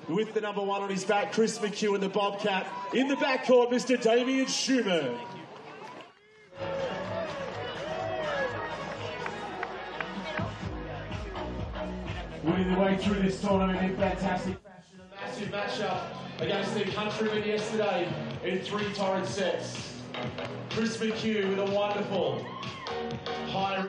with the number 1 on his back, Chris McHugh, and the Bobcat. In the backcourt, Mr. Damien Schumann. Winning the way through this tournament in fantastic fashion. A massive matchup against their countrymen yesterday in 3 torrid sets. Chris McHugh with a wonderful high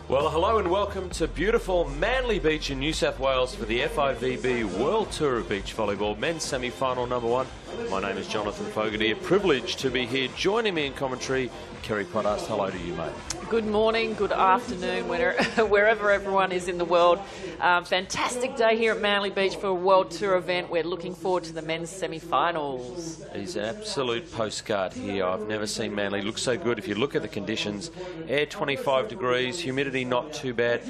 Well, hello and welcome to beautiful Manly Beach in New South Wales for the FIVB World Tour of Beach Volleyball Men's Semi-Final #1. My name is Jonathan Fogarty. A privilege to be here. Joining me in commentary, Kerry Potters. Hello to you, mate. Good morning, good afternoon, wherever everyone is in the world. Fantastic day here at Manly Beach for a World Tour event. We're looking forward to the men's semi-finals. He's an absolute postcard here. I've never seen Manly look so good. If you look at the conditions, air 25 degrees, humidity not too bad.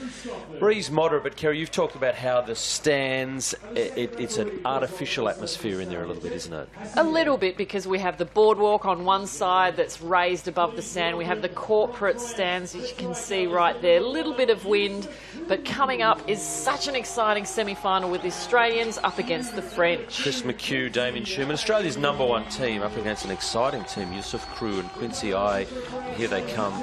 Breeze moderate, but Kerry, you've talked about how the stands, it's an artificial atmosphere in there a little bit, isn't it? A little bit, because we have the boardwalk on one side that's raised above the sand. We have the corporate stands, as you can see right there. A little bit of wind, but coming up is such an exciting semi-final with the Australians up against the French. Chris McHugh, Damien Schumann, Australia's #1 team up against an exciting team, Yusuf Crew and Quincy I. Here they come.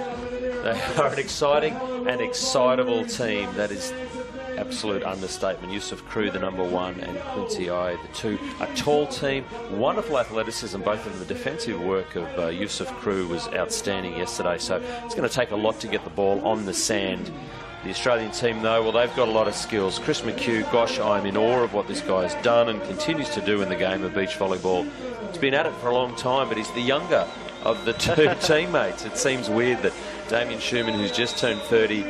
They are an exciting and excitable team. That is absolute understatement. Yusuf Crew, the #1, and Quincy I, the 2. A tall team, wonderful athleticism. Both of them. The defensive work of Yusuf Crew was outstanding yesterday, so it's going to take a lot to get the ball on the sand. The Australian team, though, well, they've got a lot of skills. Chris McHugh, gosh, I'm in awe of what this guy's done and continues to do in the game of beach volleyball. He's been at it for a long time, but he's the younger of the two teammates. It seems weird that Damien Schumann, who's just turned 30,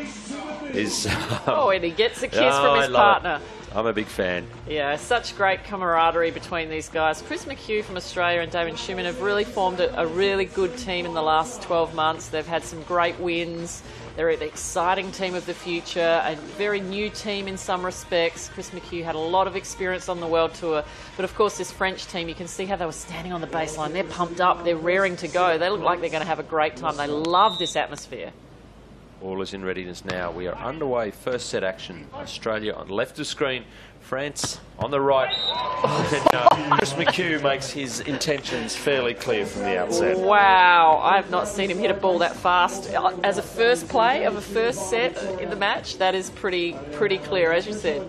is... oh, and he gets a kiss from his partner. I'm a big fan. Yeah, such great camaraderie between these guys. Chris McHugh from Australia and Damien Schumann have really formed a really good team in the last 12 months. They've had some great wins. They're the exciting team of the future, a very new team in some respects. Chris McHugh had a lot of experience on the World Tour. But of course, this French team, you can see how they were standing on the baseline. They're pumped up. They're raring to go. They look like they're going to have a great time. They love this atmosphere. All is in readiness now. We are underway. First set action. Australia on the left of screen. France on the right. And, Chris McHugh makes his intentions fairly clear from the outset. Wow, I have not seen him hit a ball that fast. As a first play of a first set in the match, that is pretty clear, as you said.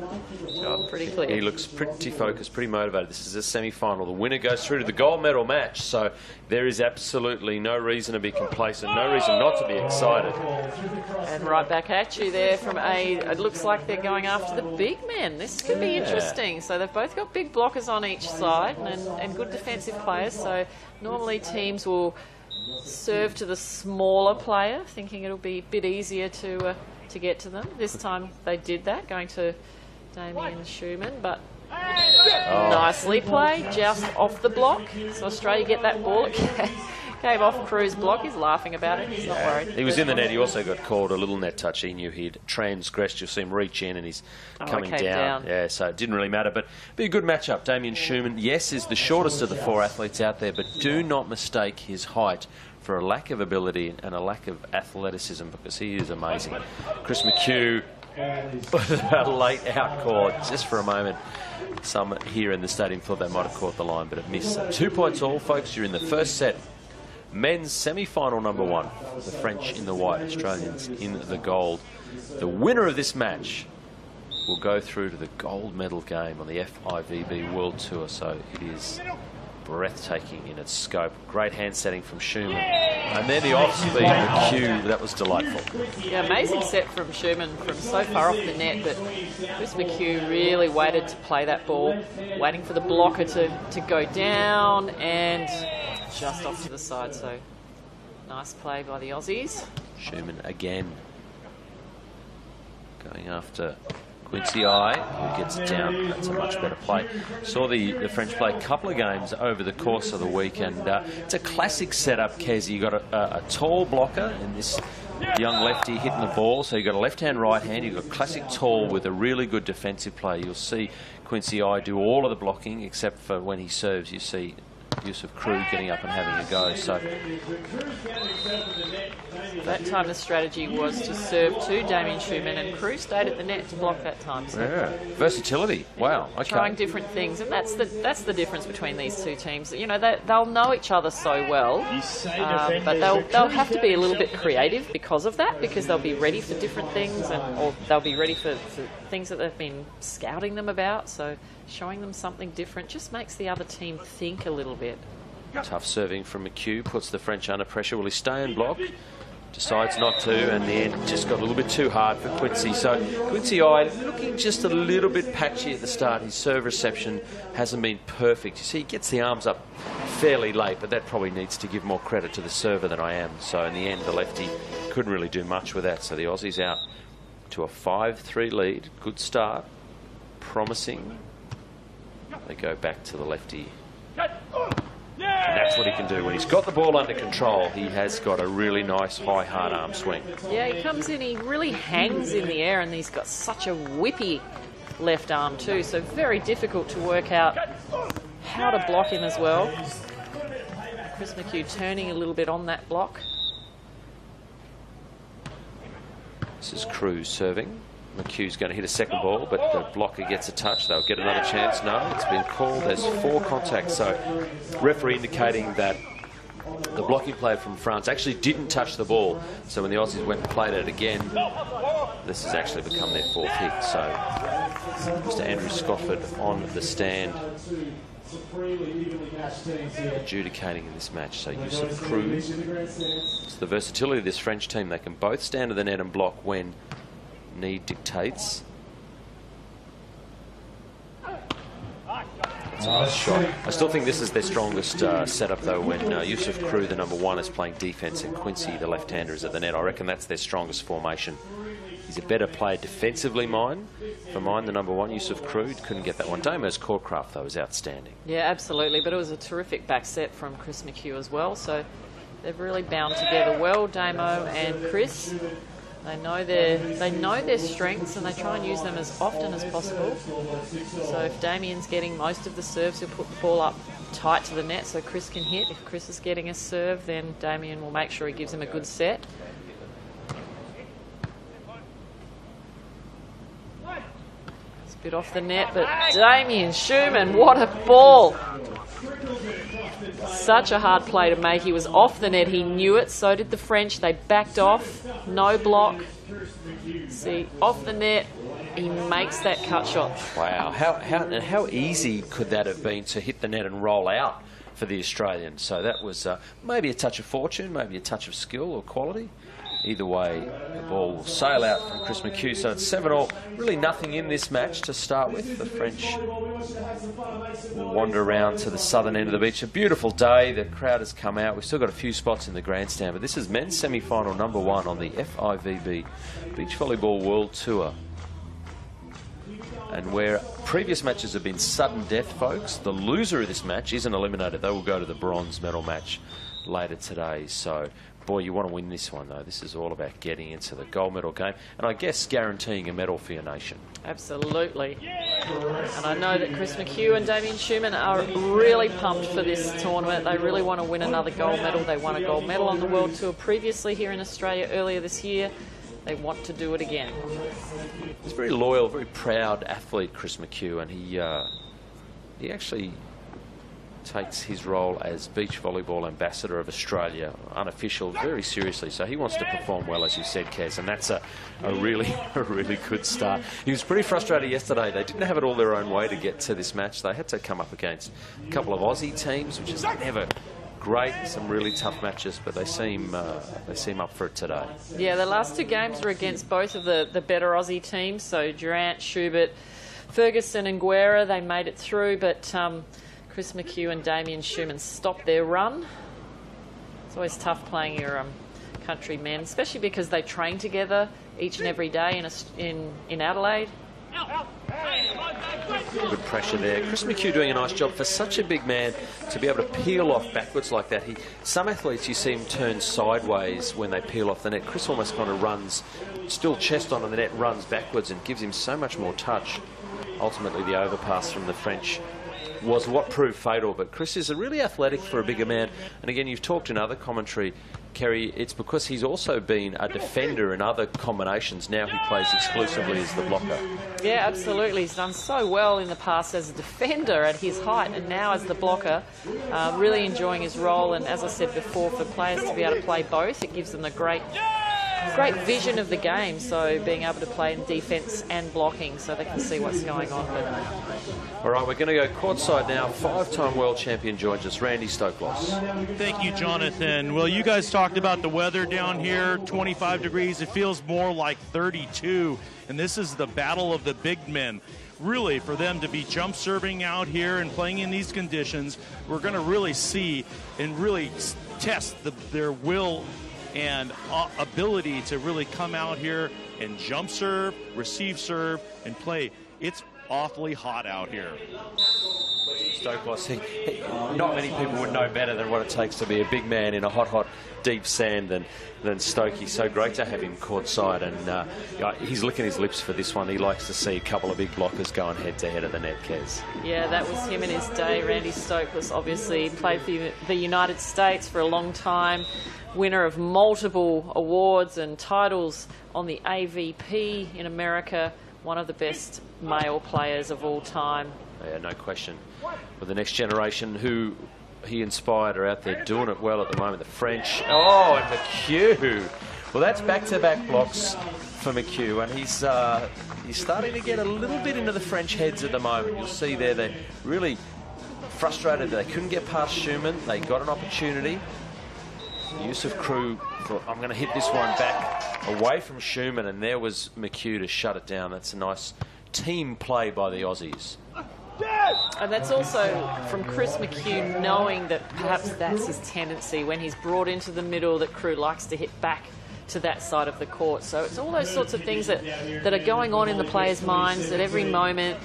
Pretty clear. He looks pretty focused, pretty motivated. This is a semi-final. The winner goes through to the gold medal match, so there is absolutely no reason to be complacent, no reason not to be excited. And right back at you there from it looks like they're going after the big men. This could be interesting. So they've both got big blockers on each side and good defensive players, so normally teams will serve to the smaller player, thinking it'll be a bit easier to get to them. This time they did that, going to Damien Schumann, but nicely played, just off the block. So Australia get that ball. It came off Crew's block. He's laughing about it. He's not worried. He was in the net. He also got called a little net touch. He knew he'd transgressed. You'll see him reach in and he's coming down. Yeah, so it didn't really matter, but be a good matchup. Damien Schumann, yes, is the shortest of the 4 athletes out there, but do not mistake his height for a lack of ability and a lack of athleticism, because he is amazing. Chris McHugh, a late out call just for a moment. Some here in the stadium thought they might have caught the line, but it missed. 2 points all, folks. You're in the first set. Men's semi-final #1. The French in the white, Australians in the gold. The winner of this match will go through to the gold medal game on the FIVB World Tour. So it is breathtaking in its scope. Great hand setting from Schumann. And then the off-speed McHugh, that was delightful. Yeah, amazing set from Schumann from so far off the net, but Chris McHugh really waited to play that ball, waiting for the blocker to go down and just off to the side. So nice play by the Aussies. Schumann again going after Quincy I, who gets down. That's a much better play. Saw the French play a couple of games over the course of the week, and it's a classic setup, Kez. You've got a tall blocker and this young lefty hitting the ball. So you've got a left-hand, right-hand. You've got classic tall with a really good defensive play. You'll see Quincy I do all of the blocking, except for when he serves. You see Yusuf Crew getting up and having a go. So that time the strategy was to serve to Damien Schumann, and Crew stayed at the net to block that time. So yeah, versatility. Wow. Okay. Trying different things, and that's the difference between these two teams. You know, they'll know each other so well, but they'll have to be a little bit creative because of that, because they'll be ready for different things, or they'll be ready for things that they've been scouting them about. So showing them something different just makes the other team think a little bit. Tough serving from McHugh, puts the French under pressure. Will he stay and block? decides not to, and the end just got a little bit too hard for Quincy. So Quincy I looking just a little bit patchy at the start. His serve reception hasn't been perfect. You see, he gets the arms up fairly late, but that probably needs to give more credit to the server than I am. So in the end, the lefty couldn't really do much with that. So the Aussies out to a 5-3 lead. Good start. Promising. They go back to the lefty. And that's what he can do. When he's got the ball under control, he has got a really nice high, hard arm swing. Yeah, he comes in, he really hangs in the air, and he's got such a whippy left arm too, so very difficult to work out how to block him as well. Chris McHugh turning a little bit on that block. This is Cruz serving. McHugh's going to hit a second ball, but the blocker gets a touch. They'll get another chance. No, it's been called. There's 4 contacts. So referee indicating that the blocking player from France actually didn't touch the ball. So when the Aussies went and played it again, this has actually become their 4th hit. So Mr. Andrew Scofford on the stand adjudicating in this match. So Yusuf Cruz. It's the versatility of this French team. They can both stand to the net and block when need dictates. That's a nice shot. I still think this is their strongest setup, though, when Yusuf Crew, the #1, is playing defence and Quincy, the left-hander, is at the net. I reckon that's their strongest formation. He's a better player defensively, For mine, the #1, Yusuf Crew, couldn't get that one. Damo's courtcraft, though, is outstanding. Yeah, absolutely. But it was a terrific back set from Chris McHugh as well. So they've really bound together well, Damo and Chris. They know their strengths, and they try and use them as often as possible. So if Damien's getting most of the serves, he'll put the ball up tight to the net so Chris can hit. If Chris is getting a serve, then Damien will make sure he gives him a good set. It's a bit off the net, but Damien Schumann, what a ball! Such a hard play to make. He was off the net. He knew it. So did the French. They backed off. No block. See, off the net, he makes that cut shot. Wow. How easy could that have been to hit the net and roll out for the Australians? So that was maybe a touch of fortune, maybe a touch of skill or quality. Either way, the ball will sail out from Chris McHugh. So it's 7-all. Really nothing in this match to start with. The French will wander around to the southern end of the beach. A beautiful day. The crowd has come out. We've still got a few spots in the grandstand, but this is men's semi-final #1 on the FIVB Beach Volleyball World Tour. And where previous matches have been sudden death, folks, the loser of this match isn't eliminated. They will go to the bronze medal match later today. So, boy, you want to win this one, though. This is all about getting into the gold medal game, and I guess guaranteeing a medal for your nation. Absolutely. And I know that Chris McHugh and Damien Schumann are really pumped for this tournament. They really want to win another gold medal. They won a gold medal on the World Tour previously here in Australia earlier this year. They want to do it again. He's a very loyal, very proud athlete, Chris McHugh, and he actually takes his role as beach volleyball ambassador of Australia, unofficial, very seriously. So he wants to perform well, as you said, Kez, and that's a really good start. He was pretty frustrated yesterday. They didn't have it all their own way to get to this match. They had to come up against a couple of Aussie teams, which is never great. Some really tough matches, but they seem up for it today. Yeah, the last 2 games were against both of the better Aussie teams. So Durant, Schubert, Ferguson and Guerra, they made it through, but Chris McHugh and Damien Schumann stopped their run. It's always tough playing your countrymen, especially because they train together each and every day in Adelaide. Good pressure there. Chris McHugh doing a nice job for such a big man to be able to peel off backwards like that. Some athletes you see him turn sideways when they peel off the net. Chris almost kind of runs, still chest on the net, runs backwards and gives him so much more touch. Ultimately, the overpass from the French was what proved fatal, but Chris is really athletic for a bigger man. And again, you've talked in other commentary, Kerry, it's because he's also been a defender in other combinations. Now he plays exclusively as the blocker. Yeah, absolutely. He's done so well in the past as a defender at his height, and now as the blocker, really enjoying his role. And as I said before, for players to be able to play both, it gives them the great great vision of the game, so being able to play in defence and blocking so they can see what's going on. All right, we're going to go courtside now. 5-time world champion joins us, Randy Stoklos. Thank you, Jonathan. Well, you guys talked about the weather down here, 25 degrees. It feels more like 32, and this is the battle of the big men. Really, for them to be jump serving out here and playing in these conditions, we're going to really see and really test their will and ability to really come out here and jump serve, receive serve, and play. It's awfully hot out here. Stoklos, not many people would know better than what it takes to be a big man in a hot, deep sand than Stokey. So great to have him courtside, and he's licking his lips for this one. He likes to see a couple of big blockers going head-to-head at the net, Kez. Yeah, that was him in his day. Randy Stoklos obviously played for the United States for a long time, winner of multiple awards and titles on the AVP in America, one of the best male players of all time. Yeah, no question. Well, the next generation who he inspired are out there doing it well at the moment. The French. Oh, and McHugh. Well, that's back-to-back blocks for McHugh, and he's starting to get a little bit into the French heads at the moment. You'll see there they're really frustrated that they couldn't get past Schumann. They got an opportunity. Yusuf Crew thought, I'm going to hit this one back away from Schumann, and there was McHugh to shut it down. That's a nice team play by the Aussies. And that's also from Chris McHugh, knowing that perhaps that's his tendency when he's brought into the middle, that Crew likes to hit back to that side of the court. So it's all those sorts of things that are going on in the players' minds at every moment.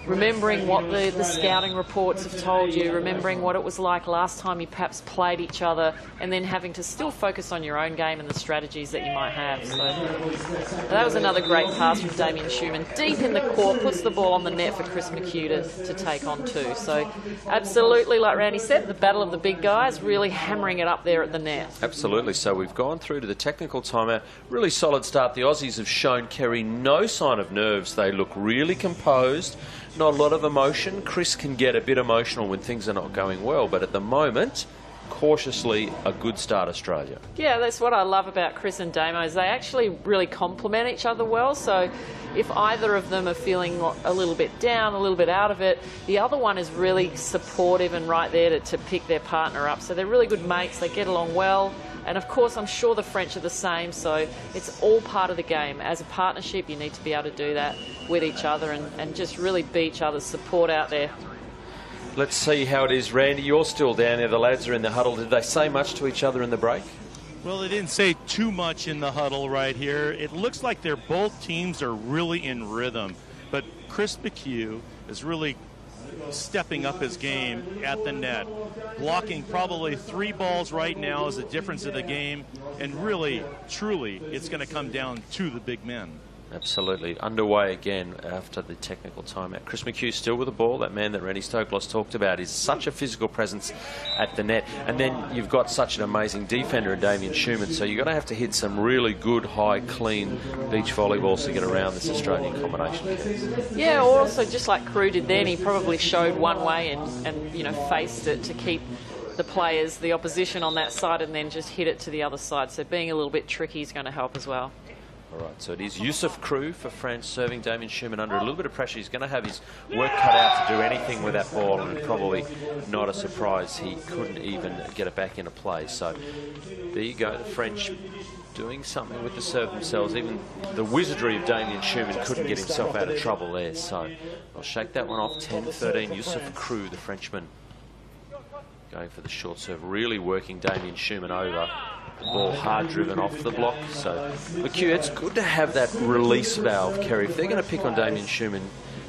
Remembering what the scouting reports have told you, remembering what it was like last time you perhaps played each other, and then having to still focus on your own game and the strategies that you might have. So that was another great pass from Damien Schumann. Deep in the court, puts the ball on the net for Chris McHugh to take on too. So absolutely, like Randy said, the battle of the big guys, really hammering it up there at the net. Absolutely. So we've gone through to the technical timeout. Really solid start. The Aussies have shown Kerry no sign of nerves. They look really composed. Not a lot of emotion. Chris can get a bit emotional when things are not going well, but at the moment, cautiously, a good start, Australia. Yeah, that's what I love about Chris and Damo, is they actually really complement each other well. So if either of them are feeling a little bit down, a little bit out of it, the other one is really supportive and right there to pick their partner up. So they're really good mates. They get along well. And of course, I'm sure the French are the same, so it's all part of the game. As a partnership, you need to be able to do that with each other and just really be each other's support out there. Let's see how it is, Randy. You're still down there. The lads are in the huddle. Did they say much to each other in the break? Well, they didn't say too much in the huddle right here. It looks like both teams are really in rhythm, but Chris McHugh is really stepping up his game at the net. Blocking probably 3 balls right now is the difference of the game, and really, truly, it's going to come down to the big men. Absolutely. Underway again after the technical timeout. Chris McHugh still with the ball. That man that Randy Stoklos talked about is such a physical presence at the net. And then you've got such an amazing defender in Damien Schumann, so you're going to have to hit some really good, high, clean beach volleyballs to get around this Australian combination. Yeah, or also just like Crew did then, he probably showed one way and you know, faced it to keep the players, the opposition on that side, and then just hit it to the other side. So being a little bit tricky is going to help as well. All right, so it is Yusuf Crew for France serving Damien Schumann under a little bit of pressure. He's going to have his work cut out to do anything with that ball, and probably not a surprise he couldn't even get it back into play. So there you go, the French doing something with the serve themselves. Even the wizardry of Damien Schumann couldn't get himself out of trouble there. So I'll shake that one off. 10-13, Yusuf Crew, the Frenchman, going for the short serve, really working Damien Schumann over. The ball hard driven off the block. So McHugh, it's good to have that release valve, Kerry. If they're going to pick on Damien Schumann,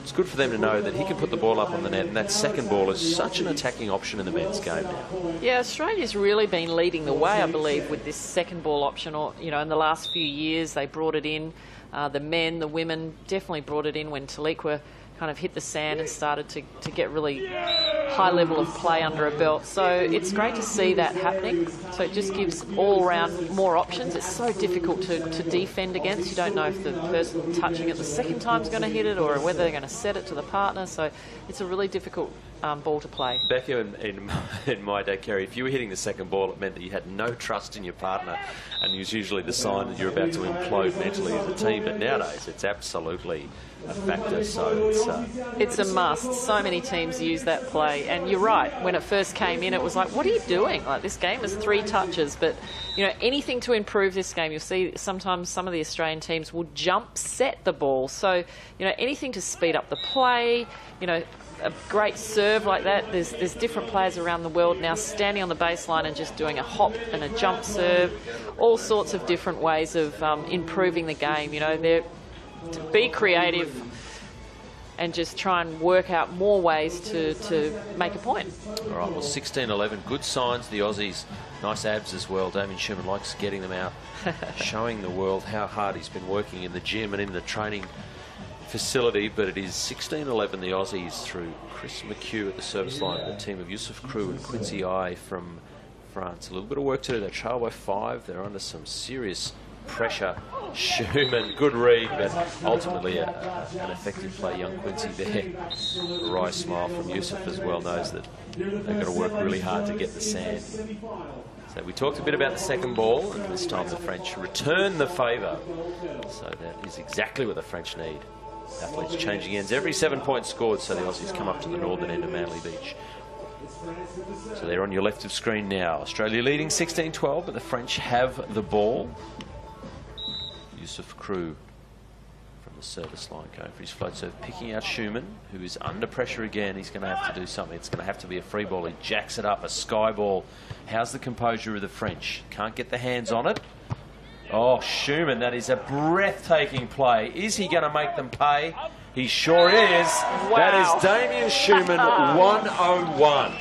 it's good for them to know that he can put the ball up on the net, and that second ball is such an attacking option in the men's game now. Yeah, Australia's really been leading the way, I believe, with this second ball option. Or, you know, in the last few years, they brought it in. The men, the women definitely brought it in when Taliqua kind of hit the sand and started to get really high level of play under a belt. So it's great to see that happening. So it just gives all round more options. It's so difficult to defend against. You don't know if the person touching it the second time is going to hit it or whether they're going to set it to the partner. So it's a really difficult ball to play. Back in my day, Kerry, if you were hitting the second ball, it meant that you had no trust in your partner, and it was usually the sign that you're about to implode mentally as a team. But nowadays, it's absolutely a factor. So it's a must. So many teams use that play, and you're right. When it first came in, it was like, what are you doing? Like, this game is 3 touches, but you know, anything to improve this game. You'll see sometimes some of the Australian teams will jump set the ball. So you know, anything to speed up the play. You know, a great serve like that. There's different players around the world now standing on the baseline and just doing a hop and a jump serve. All sorts of different ways of improving the game. You know, to be creative and just try and work out more ways to make a point. All right, well, 16-11, good signs. The Aussies, nice abs as well. Damien Schumann likes getting them out, showing the world how hard he's been working in the gym and in the training facility. But it is 16-11, the Aussies, through Chris McHugh at the service line, the team of Yusuf Crew and Quincy I from France. A little bit of work to do. They trail by 5. They're under some serious pressure. Schumann, good read, but ultimately an effective play. Young Quincy there. Wry smile from Yusuf as well, knows that they've got to work really hard to get the sand. So we talked a bit about the second ball, and this time the French return the favour. So that is exactly what the French need. Athletes changing ends every 7 points scored, so the Aussies come up to the northern end of Manly Beach. So they're on your left of screen now. Australia leading 16-12, but the French have the ball. Yusuf Crew from the service line going for his float serve, picking out Schumann, who is under pressure again. He's going to have to do something. It's going to have to be a free ball. He jacks it up, a sky ball. How's the composure of the French? Can't get the hands on it. Oh, Schumann, that is a breathtaking play. Is he going to make them pay? He sure is. Wow. That is Damien Schumann, 101.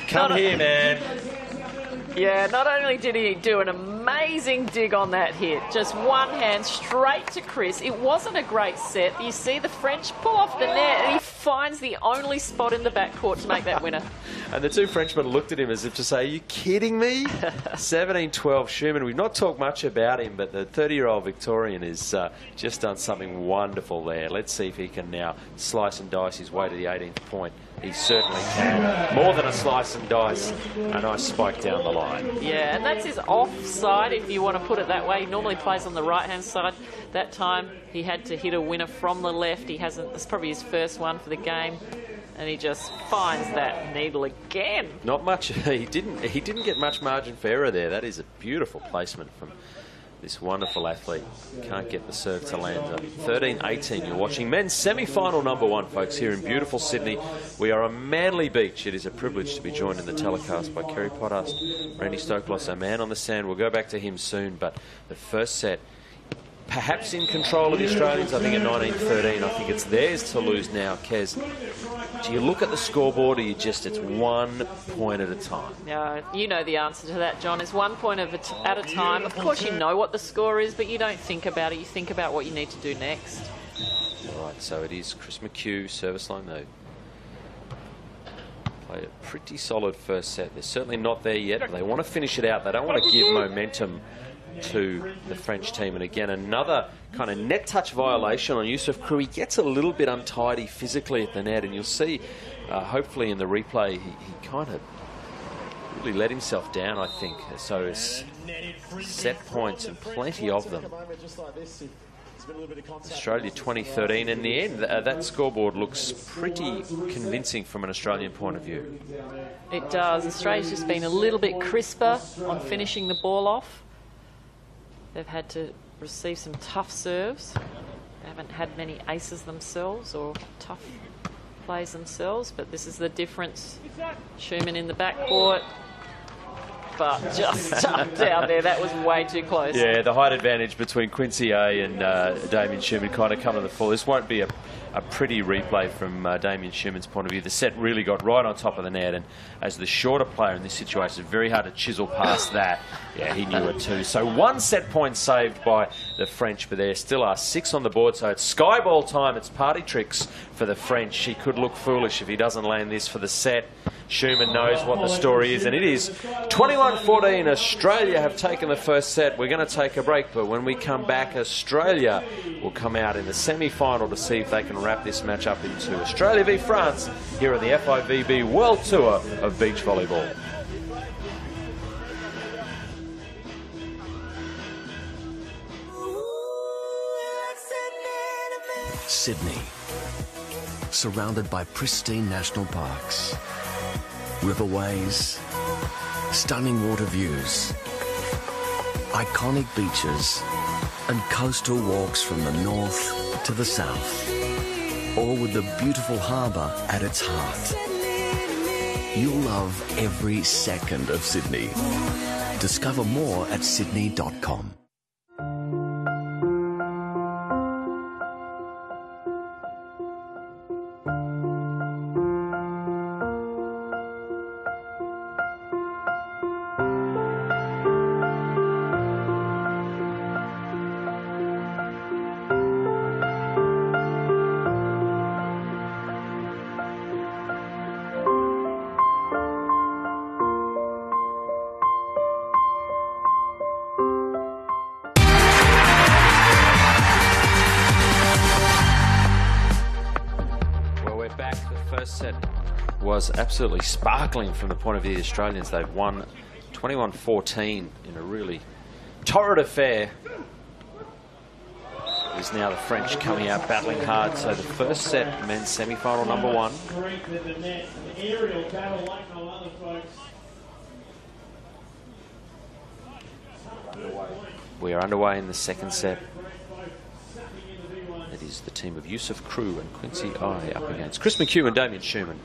Come here, man. Yeah, not only did he do an amazing dig on that hit, just one hand straight to Chris. It wasn't a great set. You see the French pull off the net, and he finds the only spot in the backcourt to make that winner. And the two Frenchmen looked at him as if to say, are you kidding me? 17-12 Schumann. We've not talked much about him, but the 30-year-old Victorian has just done something wonderful there. Let's see if he can now slice and dice his way to the 18th point. He certainly can. More than a slice and dice. A nice spike down the line. Yeah, and that's his offside, if you want to put it that way. He normally plays on the right-hand side. That time, he had to hit a winner from the left. He hasn't. It's probably his first one for the game, and he just finds that needle again. Not much. He didn't get much margin for error there. That is a beautiful placement from this wonderful athlete. Can't get the serve to land. 13-18, you're watching men's semi-final #1, folks, here in beautiful Sydney. We are on Manly Beach. It is a privilege to be joined in the telecast by Kerry Pottast, Randy Stoklos, our man on the sand. We'll go back to him soon, but the first set, perhaps in control of the Australians. I think at 19-13, I think it's theirs to lose now. Kez, do you look at the scoreboard, or you just, it's 1 point at a time? Yeah, you know the answer to that, John. It's 1 point at a time. Of course you know what the score is, but you don't think about it. You think about what you need to do next. All right, so it is Chris McHugh, service line though. Played a pretty solid first set. They're certainly not there yet, but they want to finish it out. They don't want to give momentum to the French team. And again, another kind of net touch violation on Yusuf Crew. He gets a little bit untidy physically at the net, and you'll see hopefully in the replay he kind of really let himself down, I think. So it's set points, and plenty of them. Australia 2013. In the end, that scoreboard looks pretty convincing from an Australian point of view. It does. Australia's just been a little bit crisper on finishing the ball off. They've had to receive some tough serves. They haven't had many aces themselves or tough plays themselves, but this is the difference. Schumann in the backcourt, but just up down there. That was way too close. Yeah, the height advantage between Quincy A and Damien Schumann kind of come to the fore. This won't be a pretty replay from Damien Schumann's point of view. The set really got right on top of the net, and as the shorter player in this situation, it's very hard to chisel past that. Yeah, he knew it too. So 1 set point saved by the French, but there still are 6 on the board, so it's sky ball time. It's party tricks for the French. He could look foolish if he doesn't land this for the set. Schumann knows what the story is, and it is 21-14. Australia have taken the first set. We're going to take a break, but when we come back, Australia will come out in the semi-final to see if they can wrap this match up into Australia v France here at the FIVB World Tour of Beach Volleyball. Sydney, surrounded by pristine national parks, riverways, stunning water views, iconic beaches, and coastal walks from the north to the south, all with the beautiful harbour at its heart. You'll love every second of Sydney. Discover more at sydney.com. Set was absolutely sparkling from the point of view of the Australians. They've won 21-14 in a really torrid affair. There's now the French coming out battling hard. So the first set, men's semi-final number 1. We are underway in the second set. It is the team of Yusuf Crew and Quincy I up against Chris McHugh and Damien Schumann.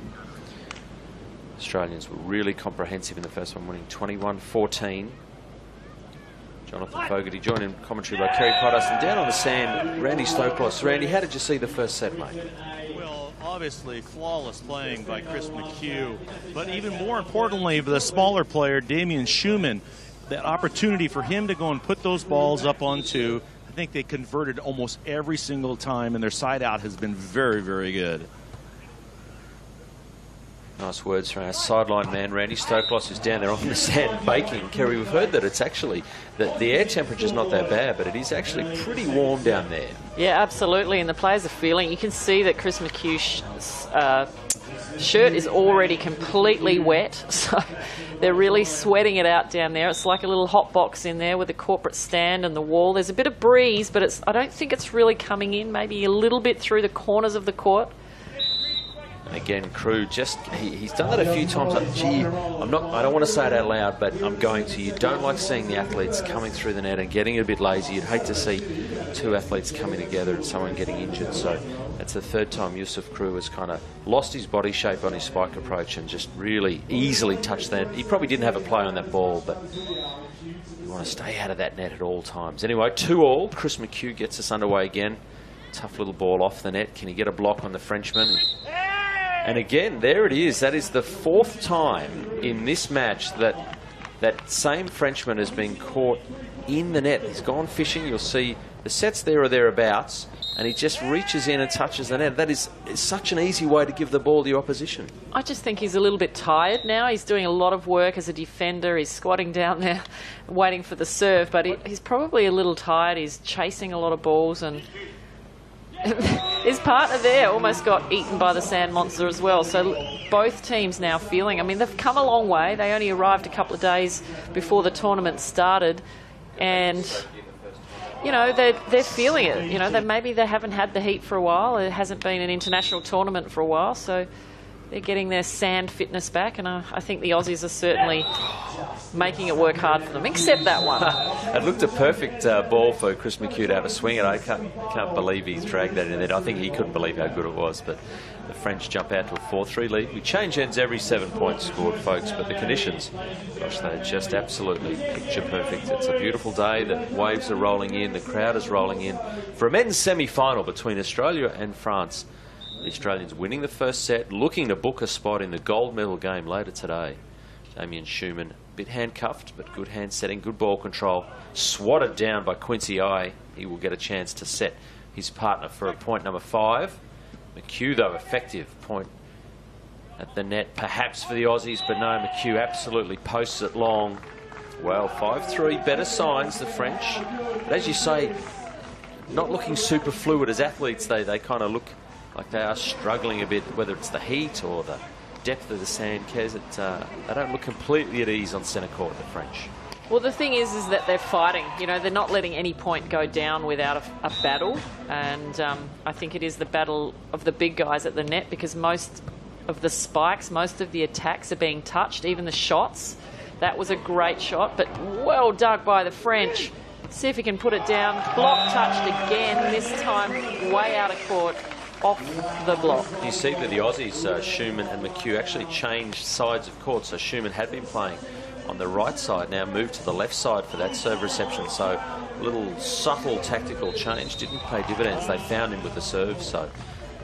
Australians were really comprehensive in the first one, winning 21-14. Jonathan Fogarty joined in commentary by Kerry Pottas, and down on the sand, Randy Stoklos. Randy, how did you see the first set, mate? Well, obviously flawless playing by Chris McHugh, but even more importantly, the smaller player, Damien Schumann, that opportunity for him to go and put those balls up on two. I think they converted almost every single time, and their side out has been very, very good. Nice words from our sideline man, Randy Stoklos, who's down there on the sand baking. Kerry, we've heard that it's actually, that the air temperature's not that bad, but it is actually pretty warm down there. Yeah, absolutely, and the players are feeling. You can see that Chris McHugh's shirt is already completely wet, so they're really sweating it out down there. It's like a little hot box in there with the corporate stand and the wall. There's a bit of breeze, but I don't think it's really coming in, maybe a little bit through the corners of the court. And again, Crew, he's done that a few times. Like, gee, I don't want to say it out loud, but I'm going to. You don't like seeing the athletes coming through the net and getting a bit lazy. You'd hate to see two athletes coming together and someone getting injured. So that's the third time Yusuf Crew has kind of lost his body shape on his spike approach and just really easily touched that. He probably didn't have a play on that ball, but you want to stay out of that net at all times. Anyway, 2-2. Chris McHugh gets us underway again. Tough little ball off the net. Can he get a block on the Frenchman? And again, there it is. That is the fourth time in this match that that same Frenchman has been caught in the net. He's gone fishing. You'll see the sets there or thereabouts, and he just reaches in and touches the net. That is such an easy way to give the ball to your opposition. I just think he's a little bit tired now. He's doing a lot of work as a defender. He's squatting down there waiting for the serve, but he's probably a little tired. He's chasing a lot of balls, and his partner there almost got eaten by the sand monster as well. So both teams now feeling, I mean, they've come a long way. They only arrived a couple of days before the tournament started, and you know, they're feeling it. You know, maybe they haven't had the heat for a while. It hasn't been an international tournament for a while, so they're getting their sand fitness back, and I think the Aussies are certainly making it work hard for them, except that one. It looked a perfect ball for Chris McHugh to have a swing at. I can't believe he dragged that in there. I think he couldn't believe how good it was, but the French jump out to a 4-3 lead. We change ends every 7 points scored, folks, but the conditions, gosh, they're just absolutely picture perfect. It's a beautiful day. The waves are rolling in. The crowd is rolling in for a men's semi-final between Australia and France. The Australians winning the first set, looking to book a spot in the gold medal game later today. Damien Schumann, a bit handcuffed, but good hand setting, good ball control. Swatted down by Quincy I. He will get a chance to set his partner for a point number 5. McHugh, though, effective. Point at the net, perhaps for the Aussies, but no, McHugh absolutely posts it long. Well, 5-3, better signs, the French. But as you say, not looking super fluid as athletes. They kind of look like they are struggling a bit, whether it's the heat or the depth of the sand. Kez, they don't look completely at ease on centre court, the French. Well, the thing is that they're fighting. You know, they're not letting any point go down without a battle. And I think it is the battle of the big guys at the net, because most of the spikes, most of the attacks are being touched, even the shots. That was a great shot, but well dug by the French. See if he can put it down. Block touched again, this time way out of court, off the block. You see that the Aussies, Schumann and McHugh, actually changed sides of court. So Schumann had been playing on the right side, now moved to the left side for that serve reception. So a little subtle tactical change didn't pay dividends. They found him with the serve. So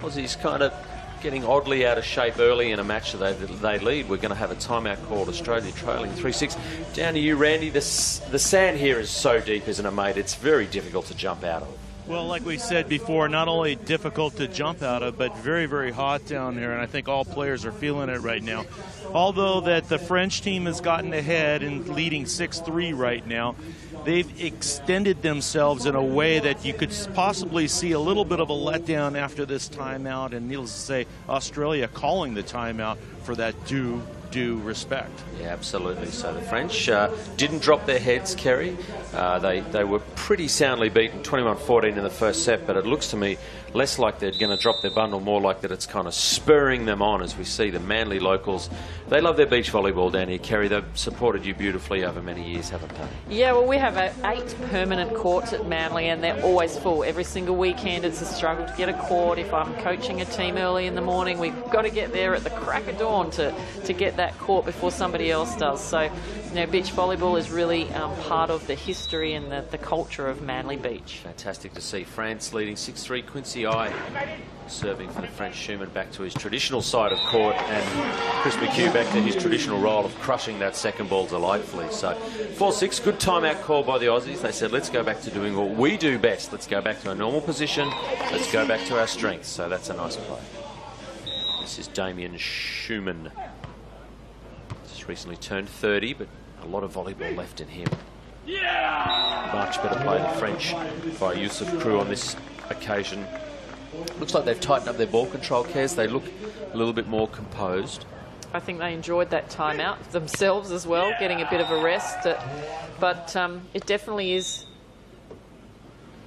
Aussies kind of getting oddly out of shape early in a match that they lead. We're going to have a timeout called. Australia trailing 3-6. Down to you, Randy. The sand here is so deep, isn't it, mate? It's very difficult to jump out of. Well, like we said before, not only difficult to jump out of, but very, very hot down here, and I think all players are feeling it right now. Although that the French team has gotten ahead and leading 6-3 right now, they've extended themselves in a way that you could possibly see a little bit of a letdown after this timeout, and needless to say, Australia calling the timeout for that due respect. Yeah, absolutely. So the French didn't drop their heads, Kerry. They were pretty soundly beaten, 21-14 in the first set, but it looks to me less like they're going to drop their bundle, more like that it's kind of spurring them on as we see the Manly locals. They love their beach volleyball down here, Kerry. They've supported you beautifully over many years, haven't they? Yeah, well, we have 8 permanent courts at Manly, and they're always full. Every single weekend it's a struggle to get a court. If I'm coaching a team early in the morning, we've got to get there at the crack of dawn to get that court before somebody else does. So, you know, beach volleyball is really part of the history and the culture of Manly Beach. Fantastic to see. France leading 6-3. Quincy I serving for the French. Schumann back to his traditional side of court, and Chris McHugh back to his traditional role of crushing that second ball delightfully. So 4-6, good timeout call by the Aussies. They said, let's go back to doing what we do best. Let's go back to our normal position. Let's go back to our strengths. So that's a nice play. This is Damien Schumann. Just recently turned 30, but a lot of volleyball left in him. Much better play the French by Youssef Crew on this occasion. Looks like they've tightened up their ball control, Kez. They look a little bit more composed. I think they enjoyed that timeout themselves as well, getting a bit of a rest. But it definitely is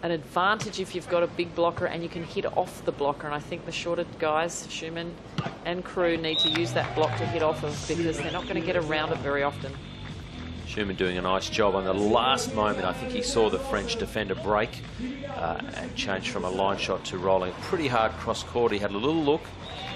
an advantage if you've got a big blocker and you can hit off the blocker. And I think the shorter guys, Schumann and Crew, need to use that block to hit off of, because they're not going to get around it very often. Schumann doing a nice job on the last moment. I think he saw the French defender break and change from a line shot to rolling pretty hard cross court. He had a little look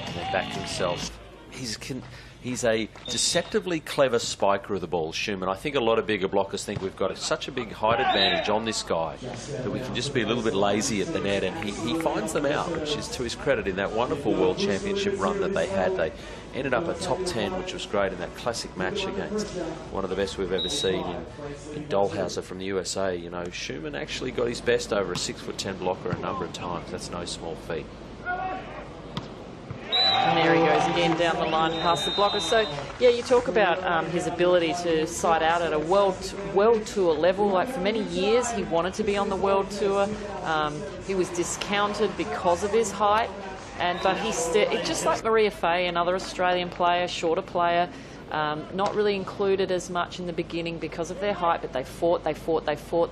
and then backed himself. He's a deceptively clever spiker of the ball, Schumann. I think a lot of bigger blockers think we've got such a big height advantage on this guy that we can just be a little bit lazy at the net, and he finds them out, which is to his credit. In that wonderful World Championship run that they had, they ended up at top 10, which was great in that classic match against one of the best we've ever seen in Dolhauser from the USA. You know, Schumann actually got his best over a 6'10" blocker a number of times. That's no small feat. And there he goes again down the line past the blocker. So, yeah, you talk about his ability to side out at a world tour level. Like, for many years, he wanted to be on the world tour. He was discounted because of his height. But just like Maria Fay, another Australian player, shorter player, not really included as much in the beginning because of their height, but they fought.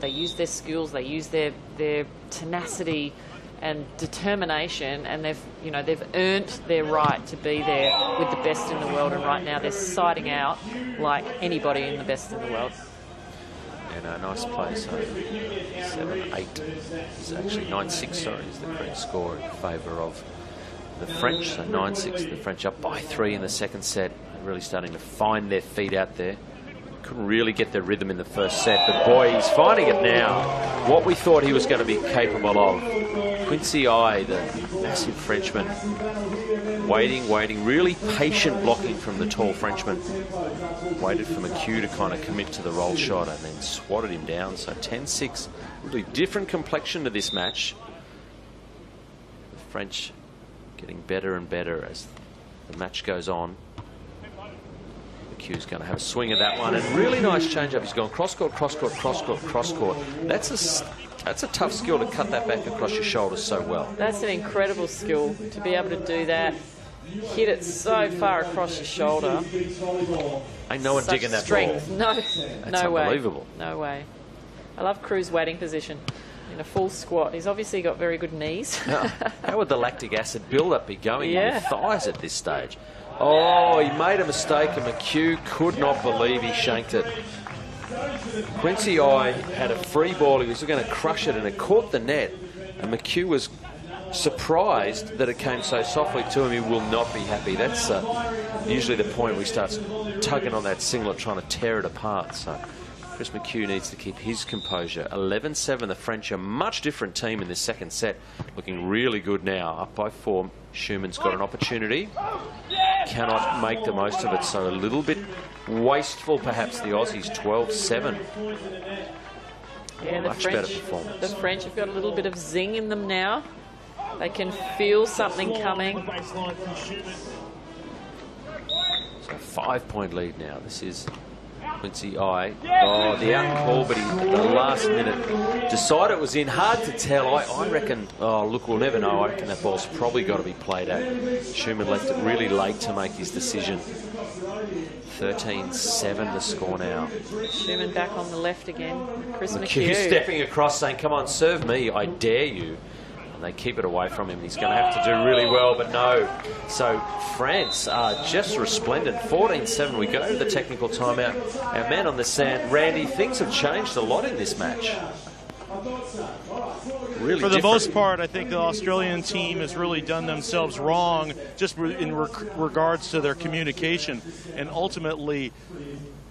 They used their skills, they used their tenacity and determination, and they've earned their right to be there with the best in the world. And right now they're siding out like anybody in the best in the world. And a nice play. So 7-8 is actually 9-6. Sorry, is the correct score in favour of the French. So 9-6. The French up by 3 in the second set. They're really starting to find their feet out there. Couldn't really get their rhythm in the first set, but boy, he's finding it now. What we thought he was going to be capable of. Quincy I, the massive Frenchman, waiting, really patient blocking from the tall Frenchman. Waited for McHugh to kind of commit to the roll shot and then swatted him down. So 10-6, really different complexion to this match. The French getting better and better as the match goes on. McHugh's going to have a swing at that one, and really nice change-up. He's gone cross-court, cross-court, cross-court, cross-court. That's a tough skill to cut that back across your shoulders so well. That's an incredible skill to be able to do that. Hit it so far across your shoulder. Ain't no one digging that strength. ball. No, That's no way. unbelievable. No way. I love Crew's waiting position in a full squat. He's obviously got very good knees. How would the lactic acid build-up be going in your thighs at this stage? Oh, he made a mistake, and McHugh could not believe he shanked it. Quincy I had a free ball. He was going to crush it, and it caught the net. And McHugh was surprised that it came so softly to him. He will not be happy. That's usually the point where he starts tugging on that singlet, trying to tear it apart. So Chris McHugh needs to keep his composure. 11-7, the French, a much different team in this second set. Looking really good now, up by 4. Schumann's got an opportunity. Cannot make the most of it, so a little bit wasteful perhaps, the Aussies. 12-7. Yeah, much better performance. The French have got a little bit of zing in them now. They can feel something coming. So a 5-point lead now. This is Quincy I. Oh, the out call, but he, at the last minute, decided it was in. Hard to tell. I reckon, oh, look, we'll never know. I reckon that ball's probably got to be played at. Schumann left it really late to make his decision. 13-7 the score now. Schumann back on the left again. Chris McHugh McHugh stepping across saying, come on, serve me, I dare you. And they keep it away from him. He's going to have to do really well, but no. So France are just resplendent. 14-7. We go to the technical timeout. Our man on the sand, Randy, things have changed a lot in this match. Really For the different. most part, I think the Australian team has really done themselves wrong just in regards to their communication. And ultimately,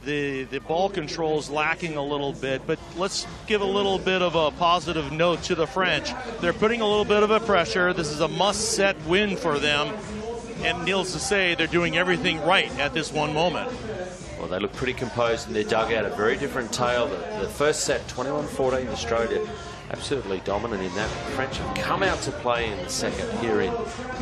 the ball control is lacking a little bit. But let's give a little bit of a positive note to the French. They're putting a little bit of a pressure. This is a must-set win for them. And needless to say, they're doing everything right at this one moment. Well, they look pretty composed in their dugout. A very different tale. The first set, 21-14, Australia absolutely dominant in that. The French have come out to play in the second here in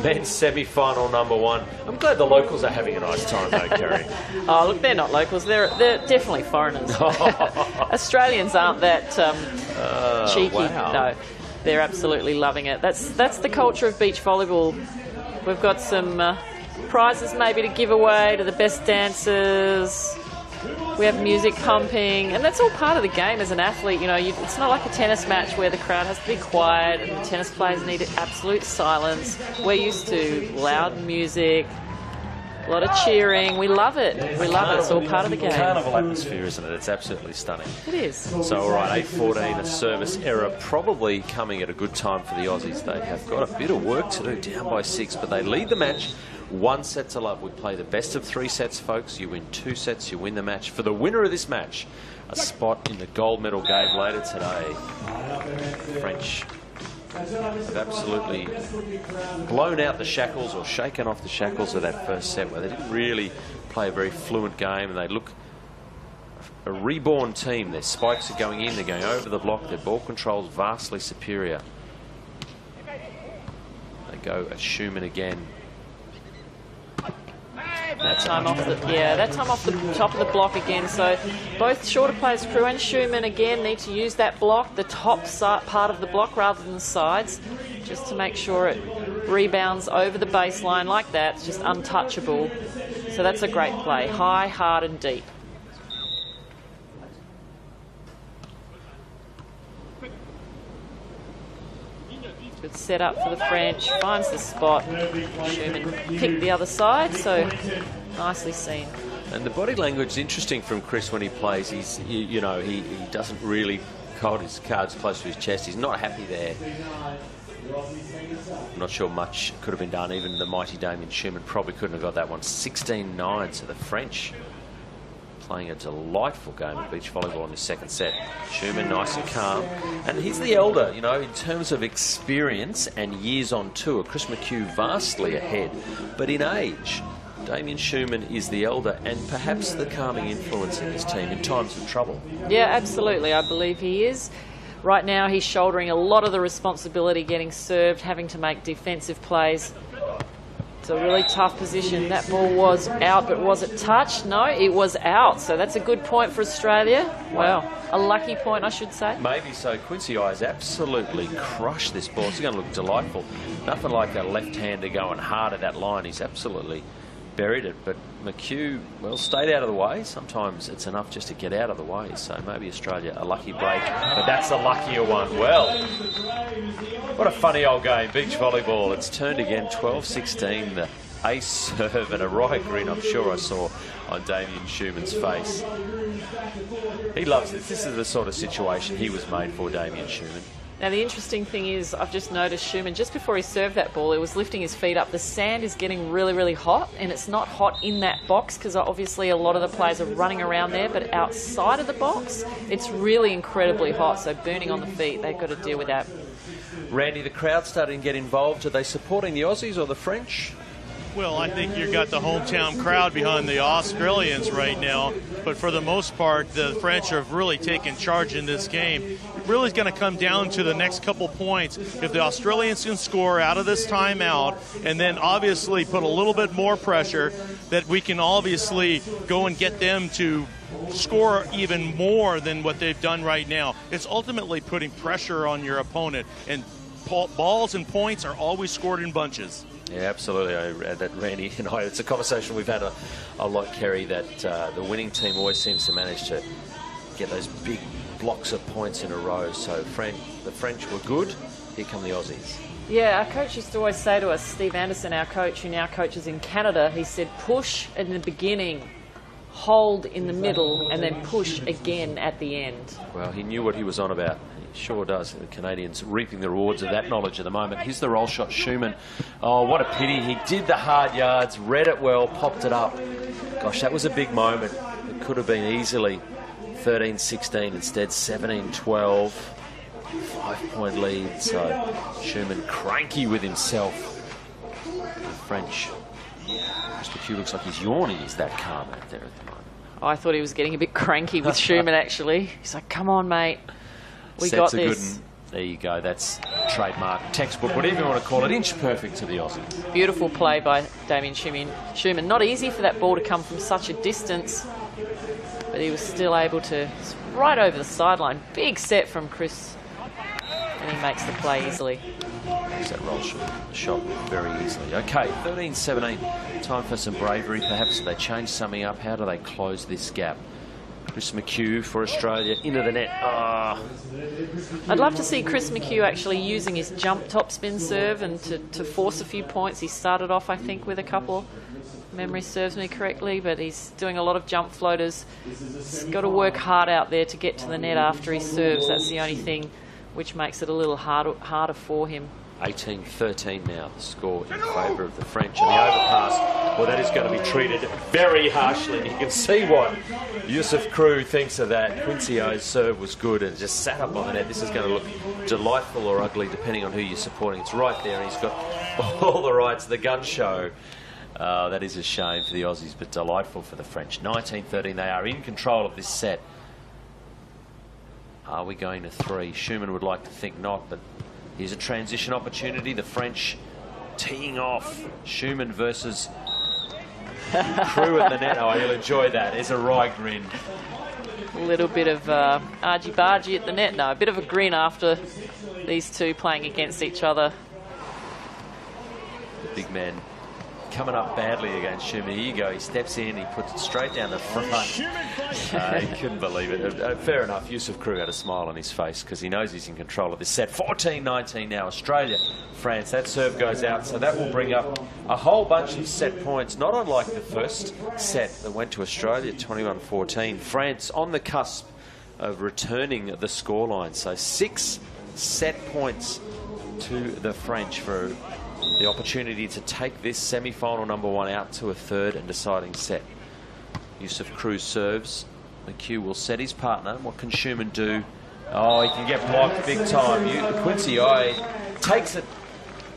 men's semi-final #1. I'm glad the locals are having a nice time though, Kerry. Oh, look, they're not locals. They're definitely foreigners. Australians aren't that cheeky. Wow. No, they're absolutely loving it. That's the culture of beach volleyball. We've got some prizes maybe to give away to the best dancers. We have music pumping, and that's all part of the game as an athlete. You know, it's not like a tennis match where the crowd has to be quiet and the tennis players need absolute silence. We're used to loud music, a lot of cheering. We love it. We love it. It's all part of the game. Carnival atmosphere, isn't it? It's absolutely stunning. It is. So, all right, 8-14, a service error, probably coming at a good time for the Aussies. They have got a bit of work to do, down by 6, but they lead the match. 1-0. We play the best of 3 sets, folks. You win 2 sets, you win the match. For the winner of this match, a spot in the gold medal game later today. The French have absolutely blown out the shackles or shaken off the shackles of that first set, where they didn't really play a very fluent game, and they look a reborn team. Their spikes are going in, they're going over the block, their ball control is vastly superior. They go at Schumann again. That time off the top of the block again. So both shorter players, Crew and Schumann, again need to use that block, the top part of the block rather than the sides, just to make sure it rebounds over the baseline like that. It's just untouchable. So that's a great play. High, hard and deep. Good setup for the French, finds the spot. Schumann picked the other side, so nicely seen. And the body language is interesting from Chris when he plays. He doesn't really hold his cards close to his chest. He's not happy there. I'm not sure much could have been done. Even the mighty Damien Schumann probably couldn't have got that one. 16-9, so the French playing a delightful game of beach volleyball in the second set. Schumann nice and calm. And he's the elder, you know, in terms of experience and years on tour. Chris McHugh vastly ahead. But in age, Damien Schumann is the elder and perhaps the calming influence in this team in times of trouble. Yeah, absolutely. I believe he is. Right now he's shouldering a lot of the responsibility, getting served, having to make defensive plays. It's a really tough position. That ball was out, but was it touched? No, it was out. So that's a good point for Australia. Well, a lucky point, I should say. Maybe so. Quincy Eyes absolutely crushed this ball. It's going to look delightful. Nothing like a left-hander going hard at that line. He's absolutely buried it. But McHugh, well, stayed out of the way. Sometimes it's enough just to get out of the way. So maybe Australia a lucky break. But that's a luckier one. Well, what a funny old game, beach volleyball. It's turned again, 12-16. The ace serve and a right grin I'm sure I saw on Damien Schuman's face. He loves it. This is the sort of situation he was made for, Damien Schumann. Now, the interesting thing is, I've just noticed Schumann, just before he served that ball, he was lifting his feet up. The sand is getting really, really hot, and it's not hot in that box because obviously a lot of the players are running around there, but outside of the box, it's really incredibly hot, so burning on the feet, they've got to deal with that. Randy, the crowd starting to get involved. Are they supporting the Aussies or the French? Well, I think you've got the hometown crowd behind the Australians right now, but for the most part, the French have really taken charge in this game. It really is going to come down to the next couple points. If the Australians can score out of this timeout and then obviously put a little bit more pressure, that we can obviously go and get them to score even more than what they've done right now. It's ultimately putting pressure on your opponent, and balls and points are always scored in bunches. Yeah, absolutely. I read that, Randy and I. It's a conversation we've had a lot, Kerry, that the winning team always seems to manage to get those big blocks of points in a row. So the French were good. Here come the Aussies. Yeah, our coach used to always say to us, Steve Anderson, our coach, who now coaches in Canada, he said, push in the beginning, hold in the middle, and then push again at the end. Well, he knew what he was on about. Sure does. The Canadians reaping the rewards of that knowledge at the moment. Here's the roll shot, Schumann. Oh, what a pity. He did the hard yards, read it well, popped it up. Gosh, that was a big moment. It could have been easily 13-16, instead 17-12. 5-point lead, so Schumann cranky with himself. The French. Mr. Q looks like he's yawning. He's that calm out there at the moment. I thought he was getting a bit cranky with Schumann, actually. He's like, come on, mate. We got this. There you go. That's trademark, textbook, whatever you want to call it. Inch perfect to the Aussie. Beautiful play by Damien Schumann. Not easy for that ball to come from such a distance, but he was still able to, right over the sideline. Big set from Chris, and he makes the play easily. There's that roll shot very easily. Okay, 13-17. Time for some bravery. Perhaps they change something up. How do they close this gap? Chris McHugh for Australia, into the net. I'd love to see Chris McHugh actually using his jump topspin serve and to force a few points. He started off, I think, with a couple, memory serves me correctly, but he's doing a lot of jump floaters. He's got to work hard out there to get to the net after he serves. That's the only thing which makes it a little harder for him. 18-13 now, the score in favour of the French. And the overpass, well, that is going to be treated very harshly. And you can see what Yusuf Crew thinks of that. Quincy O's serve was good and just sat up on the net. This is going to look delightful or ugly, depending on who you're supporting. It's right there, and he's got all the rights. The gun show. That is a shame for the Aussies, but delightful for the French. 19-13, they are in control of this set. Are we going to 3? Schumann would like to think not, but here's a transition opportunity. The French teeing off. Schumann versus Crew at the net. Oh, he'll enjoy that. There's a wry grin. A little bit of argy-bargy at the net. No, a bit of a grin after these two playing against each other. The big man coming up badly against Schumann. Here you go. He steps in. He puts it straight down the front. He couldn't believe it. Fair enough. Yusuf Crew had a smile on his face because he knows he's in control of this set. 14-19 now. Australia, France. That serve goes out. So that will bring up a whole bunch of set points. Not unlike the first set that went to Australia, 21-14. France on the cusp of returning the scoreline. So 6 set points to the French for the opportunity to take this semi-final #1 out to a third and deciding set. Yusuf Crew serves. McHugh will set his partner. What can Schumann do? Oh, he can get blocked big time. Quincy Eye takes it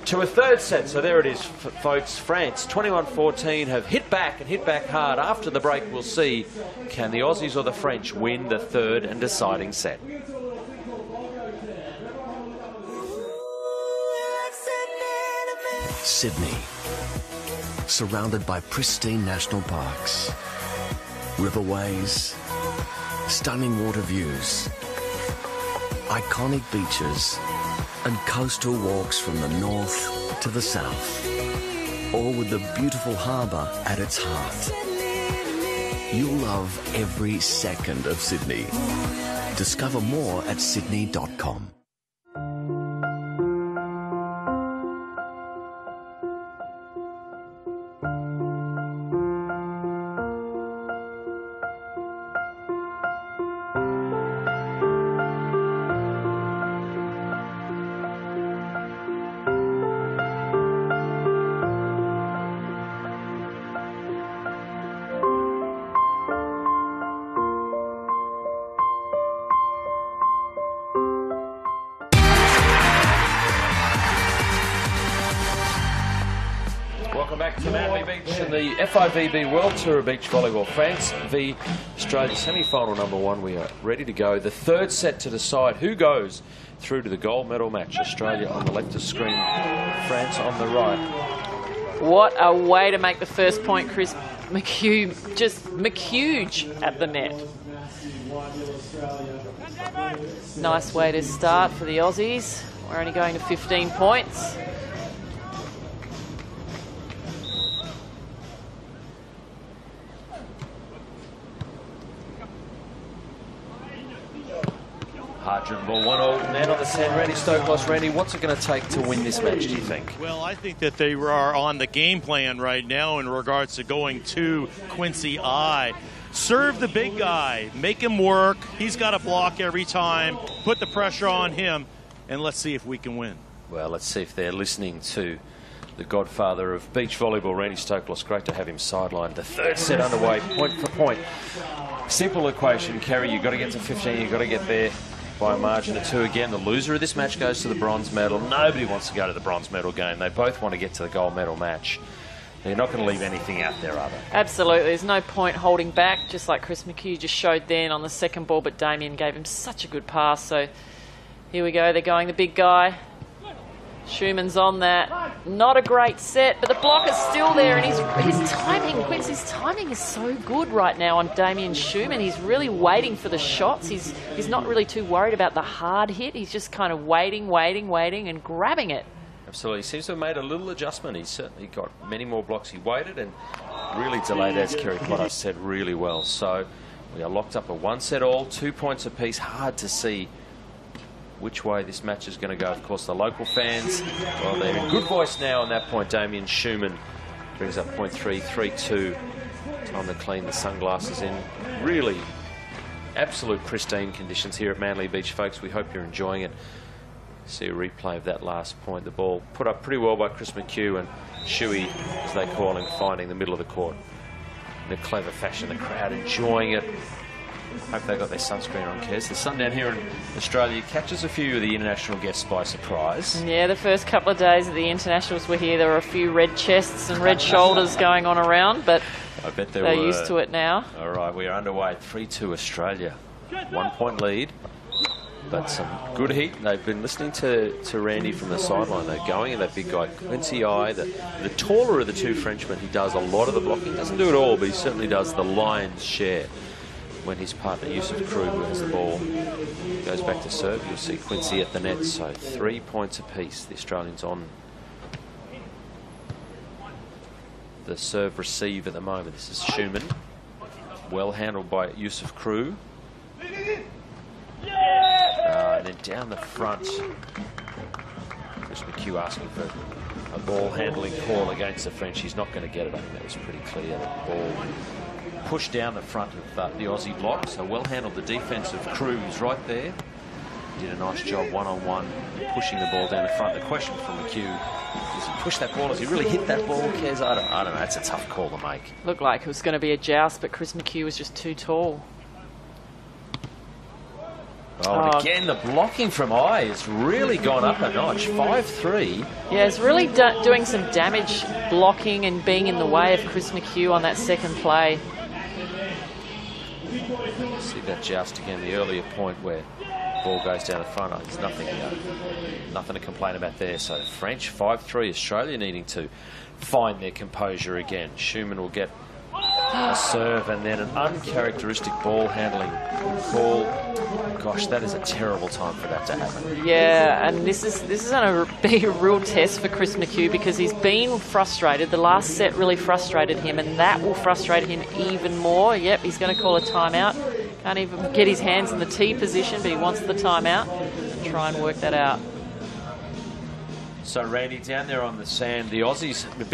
to a third set. So there it is, folks. France, 21-14, have hit back and hit back hard. After the break, we'll see, can the Aussies or the French win the third and deciding set? Sydney, surrounded by pristine national parks, riverways, stunning water views, iconic beaches, and coastal walks from the north to the south, all with the beautiful harbour at its heart. You'll love every second of Sydney. Discover more at sydney.com. Welcome back to Manly Beach and the FIVB World Tour of Beach Volleyball. France v Australia, semi-final number 1. We are ready to go. The third set to decide who goes through to the gold medal match. Australia on the left of screen, France on the right. What a way to make the first point, Chris McHugh. Just McHugh at the net. Nice way to start for the Aussies. We're only going to 15 points. Hard driven ball, 1-all, man on the sand. Randy Stokos. Randy, what's it going to take to win this match, do you think? Well, I think that they are on the game plan right now in regards to going to Quincy I. Serve the big guy, make him work. He's got to block every time, put the pressure on him, and let's see if we can win. Well, let's see if they're listening to the godfather of beach volleyball, Randy Stokos. Great to have him sidelined. The third set underway, point for point. Simple equation, Kerry. You've got to get to 15, you've got to get there by a margin of 2 again. The loser of this match goes to the bronze medal. Nobody wants to go to the bronze medal game. They both want to get to the gold medal match. They're not going to leave anything out there, are they? Absolutely. There's no point holding back, just like Chris McHugh just showed then on the second ball, but Damien gave him such a good pass. So here we go. They're going the big guy. Schumann's on that. Not a great set, but the block is still there, and his timing, Quincy's timing is so good right now on Damien Schumann. He's really waiting for the shots. He's not really too worried about the hard hit. He's just kind of waiting, and grabbing it. Absolutely. He seems to have made a little adjustment. He's certainly got many more blocks. He waited and really delayed, as Kerry Potter said, really well. So we are locked up at 1 set all, 2 points apiece. Hard to see which way this match is going to go. Of course, the local fans, well, they're in good voice now on that point. Damien Schumann brings up point 3, 3-2. Time to clean the sunglasses in. Really absolute pristine conditions here at Manly Beach, folks. We hope you're enjoying it. See a replay of that last point. The ball put up pretty well by Chris McHugh, and Shuey, as they call him, finding the middle of the court in a clever fashion. The crowd enjoying it. Hope they got their sunscreen on, Kez. The sun down here in Australia catches a few of the international guests by surprise. Yeah, the first couple of days of the internationals were here. There were a few red chests and red shoulders going on around, but I bet they're used to it now. All right, we are underway at 3-2 Australia. 1 point lead, but some good heat. They've been listening to Randy from the sideline. They're going at that big guy, Quincy I, the taller of the two Frenchmen. He does a lot of the blocking. He doesn't do it all, but he certainly does the lion's share. When his partner Yusuf Krug wins the ball, goes back to serve, you'll see Quincy at the net. So 3 points apiece. The Australians on the serve receive at the moment. This is Schumann, well handled by Yusuf Krug. And then down the front, Chris McHugh asking for a ball handling call against the French. He's not going to get it. I think that was pretty clear. The ball pushed down the front of the Aussie block, so well handled the defense of Cruz right there. Did a nice job one-on-one, pushing the ball down the front. The question from McHugh, does he push that ball? Does he really hit that ball, Kez? I don't know. That's a tough call to make. Looked like it was going to be a joust, but Chris McHugh was just too tall. Oh, and again, the blocking from I has really gone up a notch. 5-3. Yeah, it's really doing some damage, blocking and being in the way of Chris McHugh on that second play. See that joust again, the earlier point where ball goes down the front. There's nothing to complain about there. So the French 5-3, Australia needing to find their composure again. Schumann will get a serve and then an uncharacteristic ball handling call. Gosh, that is a terrible time for that to happen. Yeah, and this is going to be a real test for Chris McHugh because he's been frustrated. The last set really frustrated him, and that will frustrate him even more. Yep, he's going to call a timeout. Can't even get his hands in the tee position, but he wants the timeout and try and work that out. So, Randy, down there on the sand, the Aussies a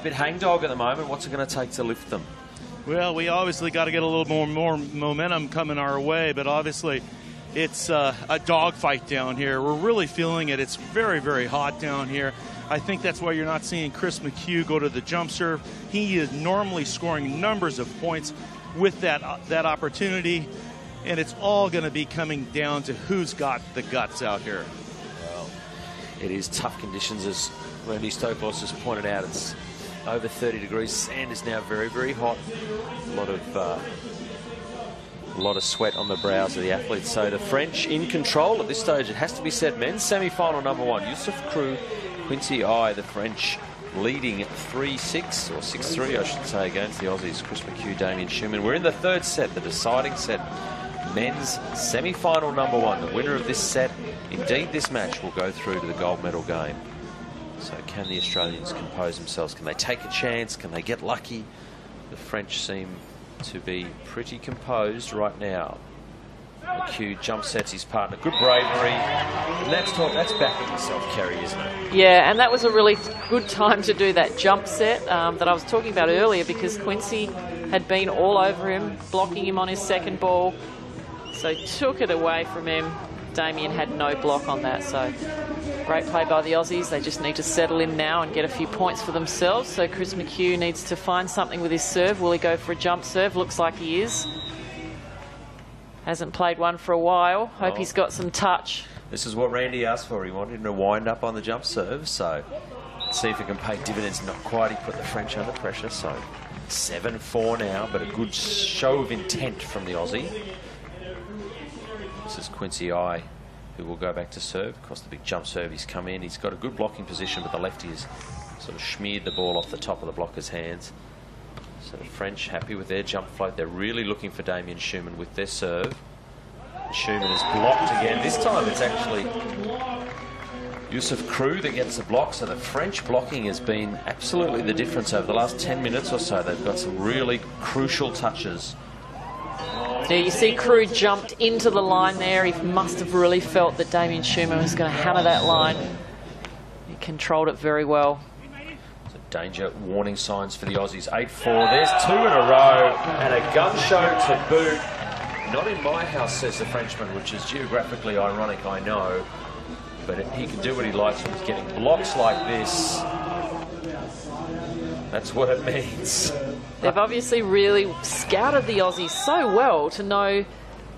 bit hangdog at the moment. What's it going to take to lift them? Well, we obviously got to get a little more momentum coming our way, but obviously it's a dogfight down here. We're really feeling it. It's very, very hot down here. I think that's why you're not seeing Chris McHugh go to the jump serve. He is normally scoring numbers of points with that opportunity, and it's all going to be coming down to who's got the guts out here. Well, it is tough conditions, as Randy Stokos has pointed out. It's over 30 degrees. Sand is now very, very hot. A lot of sweat on the brows of the athletes. So the French in control at this stage. It has to be said. Men's semi-final number one. Youssef Krug, Quincy I, the French leading 3-6 or 6-3, I should say, against the Aussies. Chris McHugh, Damien Schumann. We're in the third set, the deciding set. Men's semi-final number one. The winner of this set, indeed this match, will go through to the gold medal game. So can the Australians compose themselves? Can they take a chance? Can they get lucky? The French seem to be pretty composed right now. McHugh jump sets his partner. Good bravery. And that's backing yourself, Kerry, isn't it? Yeah, and that was a really good time to do that jump set that I was talking about earlier, because Quincy had been all over him, blocking him on his second ball. So he took it away from him. Damien had no block on that, so great play by the Aussies. They just need to settle in now and get a few points for themselves. So Chris McHugh needs to find something with his serve. Will he go for a jump serve? Looks like he is. Hasn't played one for a while. Hope he's got some touch. This is what Randy asked for. He wanted him to wind up on the jump serve, so let's see if it can pay dividends. Not quite. He put the French under pressure, so 7-4 now, but a good show of intent from the Aussie. This is Quincy I, who will go back to serve. Of course, the big jump serve, he's come in. He's got a good blocking position, but the lefty has sort of smeared the ball off the top of the blocker's hands. So the French happy with their jump float. They're really looking for Damien Schumann with their serve. Schumann is blocked again. This time it's actually Youssef Krug that gets the block. So the French blocking has been absolutely the difference over the last 10 minutes or so. They've got some really crucial touches. Yeah, you see Krug jumped into the line there. He must have really felt that Damien Schumann was going to hammer that line. He controlled it very well. So danger warning signs for the Aussies. 8-4. There's two in a row and a gun show to boot. Not in my house, says the Frenchman, which is geographically ironic, I know. But he can do what he likes when he's getting blocks like this. That's what it means. They've obviously really scouted the Aussies so well to know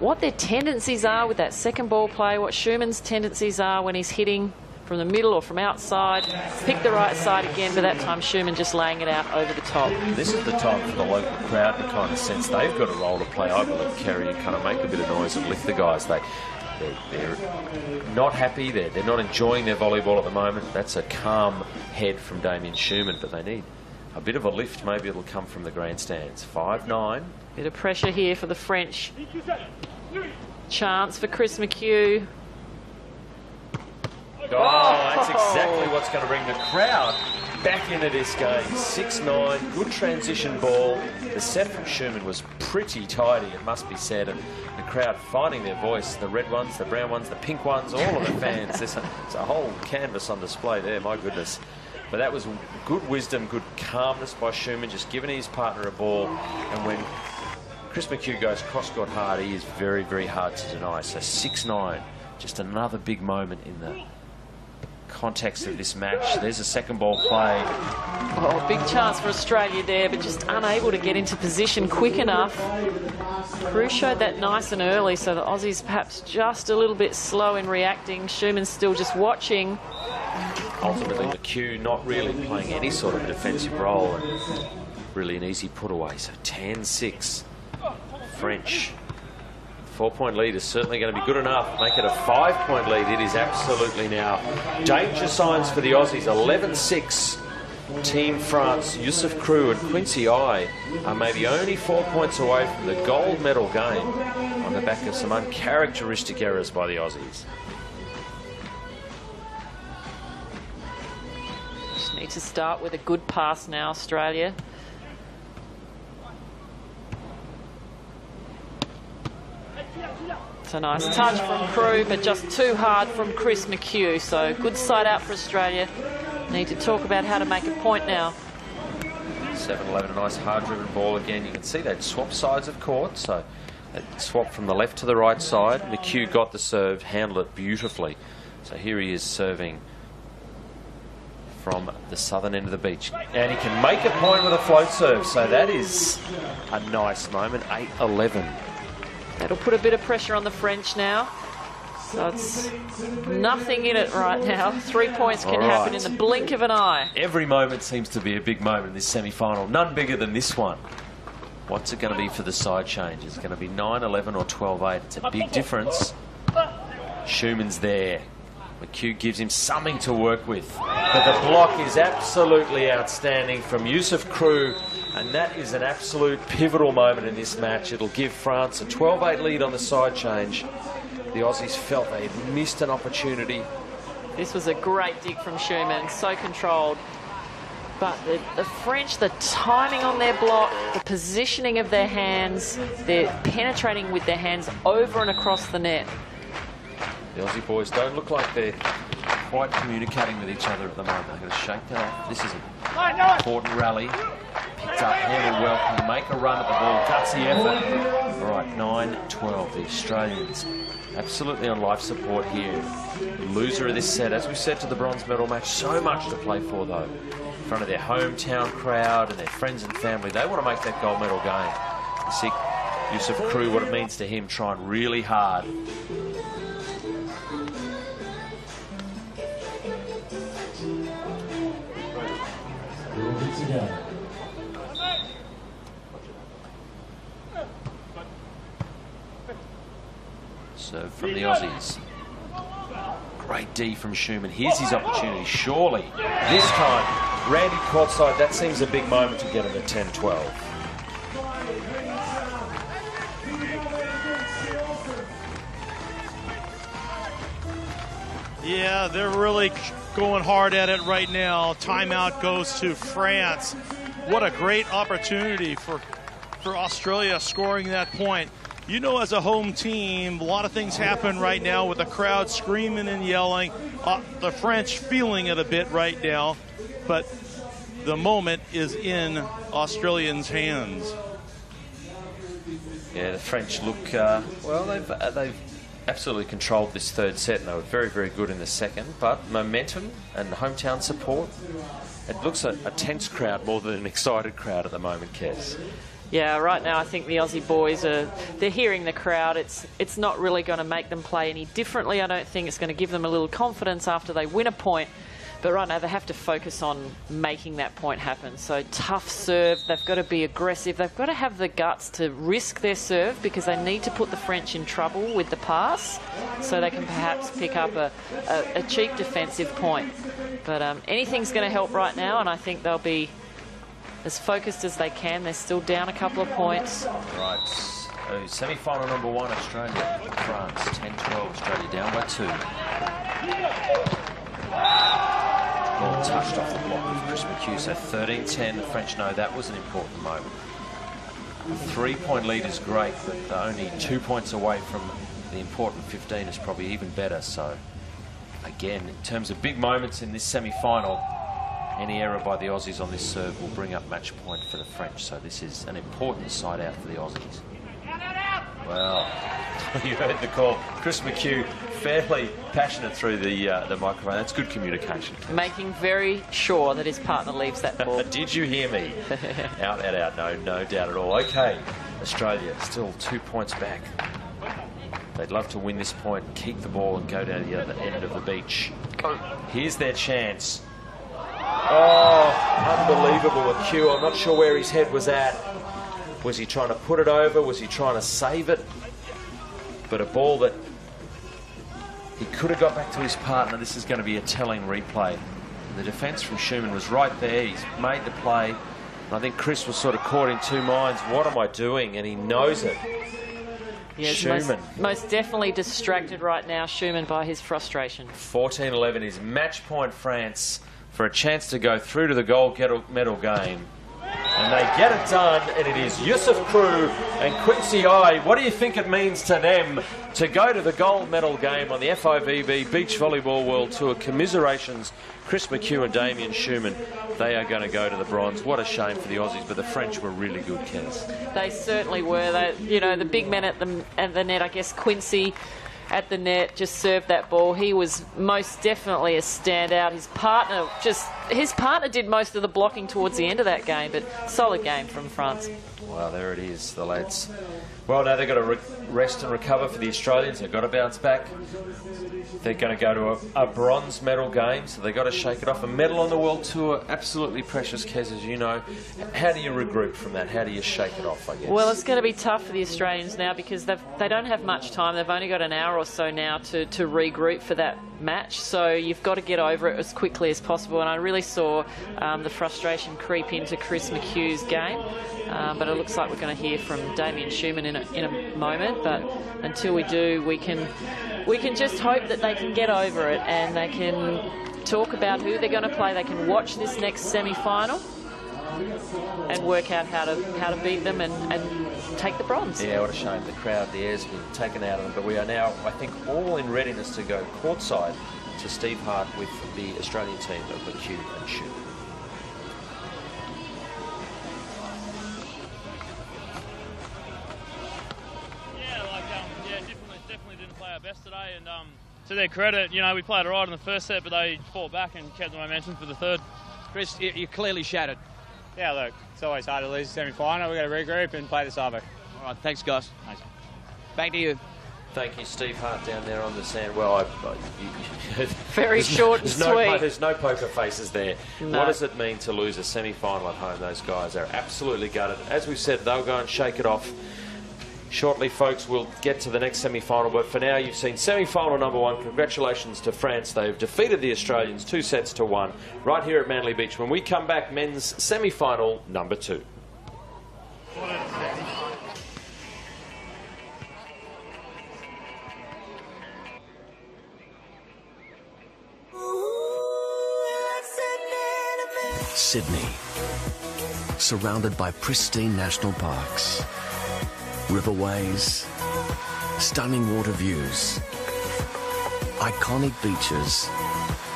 what their tendencies are with that second ball play, what Schumann's tendencies are when he's hitting from the middle or from outside. Pick the right side again, but that time Schumann just laying it out over the top. This is the time for the local crowd to kind of sense they've got a role to play, I believe, Kerry, and kind of make a bit of noise and lift the guys. They're not happy, they're not enjoying their volleyball at the moment. That's a calm head from Damien Schumann, but they need a bit of a lift. Maybe it'll come from the grandstands. 5-9. Bit of pressure here for the French. Chance for Chris McHugh. Oh, that's exactly what's going to bring the crowd back into this game. 6-9, good transition ball. The set from Schumann was pretty tidy, it must be said, and the crowd finding their voice. The red ones, the brown ones, the pink ones, all of the fans. There's a whole canvas on display there, my goodness. But that was good wisdom, good calmness by Schumann, just giving his partner a ball. And when Chris McHugh goes cross-court hard, he is very, very hard to deny. So 6-9, just another big moment in the context of this match. There's a second ball play. Oh, big chance for Australia there, but just unable to get into position quick enough. Krug showed that nice and early, so the Aussies perhaps just a little bit slow in reacting. Schumann's still just watching. Ultimately, McHugh not really playing any sort of defensive role, and really an easy put away. So 10-6. French 4-point lead is certainly going to be good enough. Make it a 5-point lead. It is absolutely now. Danger signs for the Aussies. 11-6. Team France, Youssef Krug and Quincy I are maybe only 4 points away from the gold medal game on the back of some uncharacteristic errors by the Aussies. Just need to start with a good pass now, Australia. It's a nice touch from Krug, but just too hard from Chris McHugh. So good side out for Australia. Need to talk about how to make a point now. 7-11, a nice hard-driven ball again. You can see they'd swap sides of court, so they'd swap from the left to the right side. McHugh got the serve, handled it beautifully. So here he is serving from the southern end of the beach. And he can make a point with a float serve, so that is a nice moment. 8-11. That'll put a bit of pressure on the French now. So it's nothing in it right now. 3 points can happen in the blink of an eye. Every moment seems to be a big moment in this semi-final. None bigger than this one. What's it going to be for the side change? It's going to be 9-11 or 12-8. It's a big difference. Schumann's there. McHugh gives him something to work with. But the block is absolutely outstanding from Youssef Krug. And that is an absolute pivotal moment in this match. It'll give France a 12-8 lead on the side change. The Aussies felt they had missed an opportunity. This was a great dig from Schumann, so controlled. But the French, the timing on their block, the positioning of their hands, they're penetrating with their hands over and across the net. The Aussie boys don't look like they're quite communicating with each other at the moment. They're going to shake that off. This is an important rally. Picked up, handled well, can make a run at the ball. Gutsy effort. All right, 9-12. The Australians absolutely on life support here. The loser of this set, as we said to the bronze medal match, so much to play for though. In front of their hometown crowd and their friends and family, they want to make that gold medal game. You see Youssef Krug, what it means to him, trying really hard. Serve from the Aussies. Great D from Schumann. Here's his opportunity, surely. This time, Randy courtside. That seems a big moment to get him at 10-12. Yeah, they're really going hard at it right now. Timeout goes to France. What a great opportunity for Australia scoring that point. You know, as a home team, a lot of things happen right now with the crowd screaming and yelling. The French feeling it a bit right now, but the moment is in Australians' hands. Yeah, the French look, well, they've absolutely controlled this third set, and they were very, very good in the second, but momentum and hometown support, it looks a tense crowd more than an excited crowd at the moment, Kes. Yeah, right now I think the Aussie boys they're hearing the crowd. It's not really going to make them play any differently. I don't think it's going to give them a little confidence after they win a point. But right now they have to focus on making that point happen. So tough serve. They've got to be aggressive. They've got to have the guts to risk their serve because they need to put the French in trouble with the pass so they can perhaps pick up a cheap defensive point. But anything's going to help right now, and I think they'll be as focused as they can. They're still down a couple of points. Right, so semi-final number 1, Australia, France, 10-12, Australia down by 2. Ball touched off the block with Chris McHugh, so 13-10, the French know that was an important moment. A 3-point lead is great, but only 2 points away from the important 15 is probably even better. So, again, in terms of big moments in this semi-final, any error by the Aussies on this serve will bring up match point for the French. So this is an important side out for the Aussies. Well, you heard the call. Chris McHugh, fairly passionate through the microphone. That's good communication. Making very sure that his partner leaves that ball. Did you hear me? Out. No doubt at all. Okay, Australia still 2 points back. They'd love to win this point, keep the ball and go down to the other end of the beach. Here's their chance. Oh, unbelievable a cue. I'm not sure where his head was at. Was he trying to put it over? Was he trying to save it? but a ball that he could have got back to his partner. This is going to be a telling replay. The defence from Schumann was right there. He's made the play. And I think Chris was sort of caught in two minds. What am I doing? And he knows it. Yes, Schumann. Most definitely distracted right now, Schumann, by his frustration. 14-11 is match point France for a chance to go through to the gold medal game. And they get it done, and it is Yusuf Crew and Quincy I. What do you think it means to them to go to the gold medal game on the FIVB Beach Volleyball World Tour? Commiserations, Chris McHugh and Damien Schumann. They are going to go to the bronze. What a shame for the Aussies, but the French were really good, Kez. They certainly were. The big men at the net, I guess Quincy at the net just served that ball. He was most definitely a standout. His partner did most of the blocking towards the end of that game, but solid game from France. Well, there it is, the lads. Well, now they've got to rest and recover for the Australians. They've got to bounce back. They're going to go to a bronze medal game, so they've got to shake it off. A medal on the World Tour, absolutely precious, Kez, as you know. How do you regroup from that? How do you shake it off, I guess? Well, it's going to be tough for the Australians now because they don't have much time. They've only got an hour or so now to regroup for that match, so you've got to get over it as quickly as possible. And I really saw the frustration creep into Chris McHugh's game, but it looks like we're going to hear from Damien Schumann in a moment. But until we do, we can just hope that they can get over it and they can talk about who they're going to play. They can watch this next semi-final and work out how to beat them and take the bronze. Yeah, what a shame. The crowd, the air's been taken out of them, but we are now, I think, all in readiness to go courtside to Steve Hart with the Australian team of McHugh and Schumann. Definitely didn't play our best today, and to their credit, we played all right in the first set, but they fought back and kept the momentum for the third. Chris, you're clearly shattered. Yeah, look, it's always hard to lose a semi-final. We've got to regroup and play this over. All right, thanks, guys. Thanks. Back to you. Thank you, Steve Hart, down there on the sand. Well, very short and sweet. There's no poker faces there. No. What does it mean to lose a semi-final at home? Those guys are absolutely gutted. As we said, they'll go and shake it off. Shortly, folks, we'll get to the next semi-final, but for now, you've seen semi-final number one. Congratulations to France. They've defeated the Australians 2-1 right here at Manly Beach. When we come back, men's semi-final number two. Sydney, surrounded by pristine national parks, riverways, stunning water views, iconic beaches,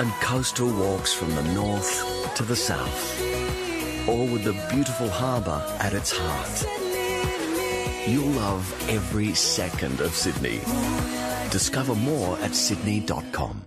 and coastal walks from the north to the south, all with the beautiful harbour at its heart. You'll love every second of Sydney. Discover more at sydney.com.